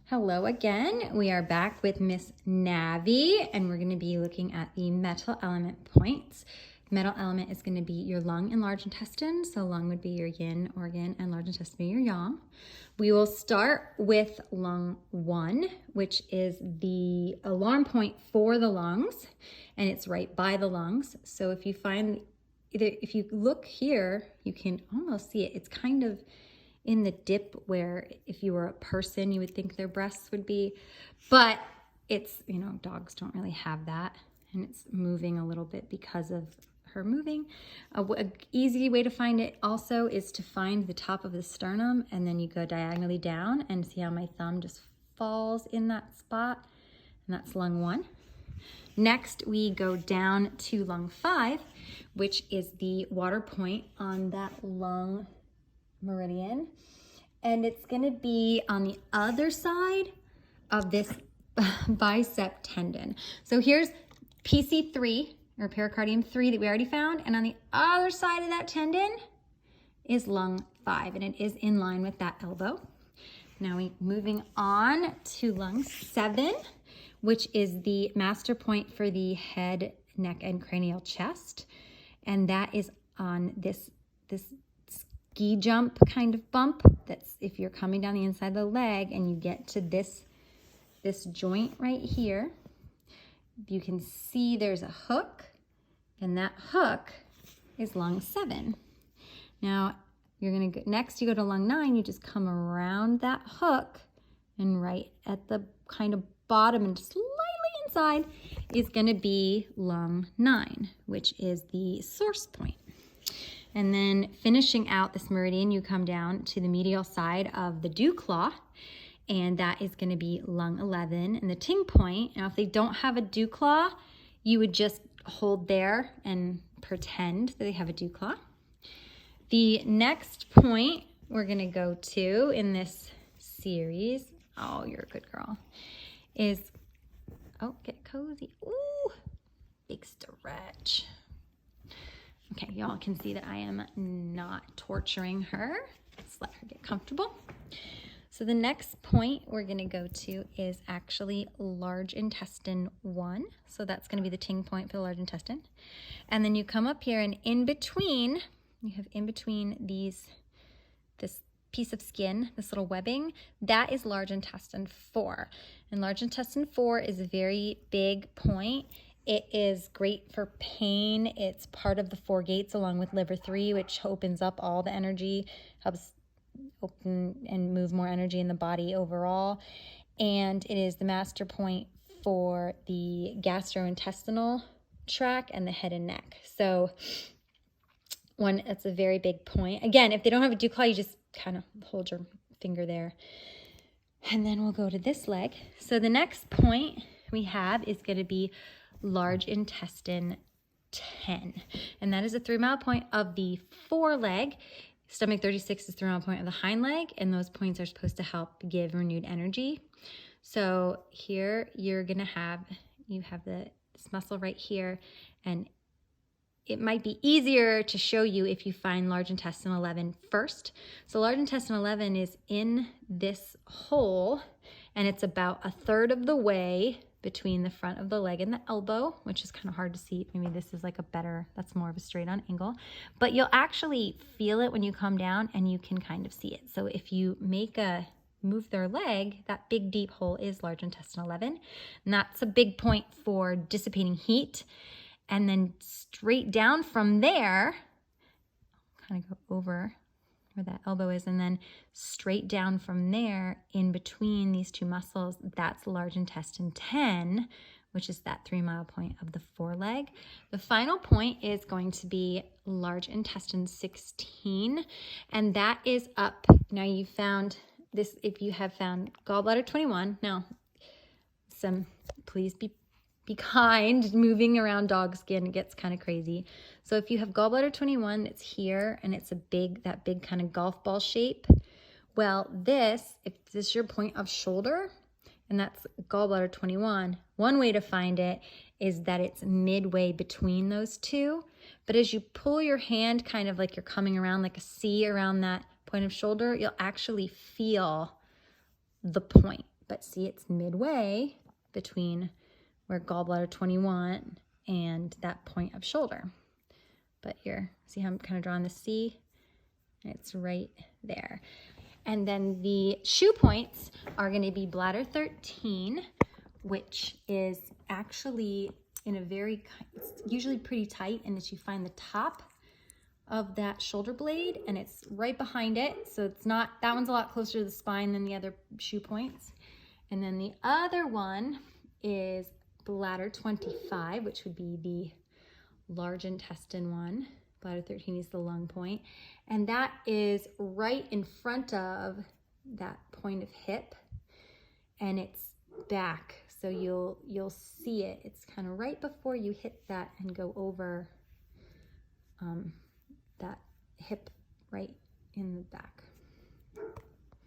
Hello again. We are back with Miss Navi, and we're going to be looking at the metal element points. Metal element is going to be your lung and large intestine. So lung would be your yin organ and large intestine be your yang. We will start with lung 1, which is the alarm point for the lungs, and it's right by the lungs. So if you look here, you can almost see it. It's kind of in the dip where if you were a person, you would think their breasts would be, but it's, dogs don't really have that, and it's moving a little bit because of her moving. A easy way to find it also is to find the top of the sternum, and then you go diagonally down and see how my thumb just falls in that spot, and that's lung 1. Next, we go down to lung 5, which is the water point on that lung meridian, and it's going to be on the other side of this bicep tendon. So here's PC3 or pericardium 3 that we already found, and on the other side of that tendon is lung 5, and it is in line with that elbow. Now we moving on to lung 7, which is the master point for the head, neck, and cranial chest, and that is on this ski jump kind of bump. That's if you're coming down the inside of the leg and you get to this joint right here, you can see there's a hook, and that hook is lung 7. Now you're gonna go, next you go to lung 9, you just come around that hook, and right at the kind of bottom and slightly inside is gonna be lung 9, which is the source point. And then finishing out this meridian, you come down to the medial side of the dew claw, and that is going to be lung 11 and the ting point. Now, if they don't have a dew claw, you would just hold there and pretend that they have a dew claw. The next point we're going to go to in this series, oh, you're a good girl, is, oh, get cozy. Ooh, big stretch. Okay, y'all can see that I am not torturing her. Let's let her get comfortable. So the next point we're gonna go to is actually large intestine 1. So that's gonna be the ting point for the large intestine. And then you come up here, and in between, you have in between this piece of skin, this little webbing, that is large intestine 4. And large intestine 4 is a very big point. It is great for pain. It's part of the 4 gates along with liver 3, which opens up all the energy, helps open and move more energy in the body overall. And it is the master point for the gastrointestinal tract and the head and neck. So it's a very big point. Again, if they don't have a dew claw, you just kind of hold your finger there. And then we'll go to this leg. So the next point we have is going to be large intestine 10, and that is a 3-mile point of the foreleg. Stomach 36 is 3-mile point of the hind leg, and those points are supposed to help give renewed energy. So here you have this muscle right here, and it might be easier to show you if you find large intestine 11 first. So large intestine 11 is in this hole, and it's about 1/3 of the way between the front of the leg and the elbow, which is kind of hard to see. Maybe this is that's more of a straight on angle, but you'll actually feel it when you come down, and you can kind of see it. So if you move their leg, that big deep hole is large intestine 11, and that's a big point for dissipating heat. And then straight down from there, kind of go over where that elbow is, and then straight down from there in between these two muscles, that's large intestine 10, which is that 3-mile point of the foreleg. The final point is going to be large intestine 16, and that is up. Now you found this, if you have found gallbladder 21, now please be kind. Moving around dog skin, it gets kind of crazy. So if you have gallbladder 21, it's here, and it's that big kind of golf ball shape. Well, if this is your point of shoulder, and that's gallbladder 21, one way to find it is that it's midway between those two. But as you pull your hand kind of like you're coming around like a C around that point of shoulder, you'll actually feel the point. but see, it's midway between where gallbladder 21 and that point of shoulder. But here, see how I'm kind of drawing the C? It's right there. And then the shoe points are going to be bladder 13, which is actually in a very, it's usually pretty tight, and as you find the top of that shoulder blade, and it's right behind it. So it's not, that one's a lot closer to the spine than the other shoe points. And then the other one is bladder 25, which would be the large intestine one. Bladder 13 is the lung point. And that is right in front of that point of hip, and it's back. So you'll see it. It's kind of right before you hit that and go over that hip right in the back.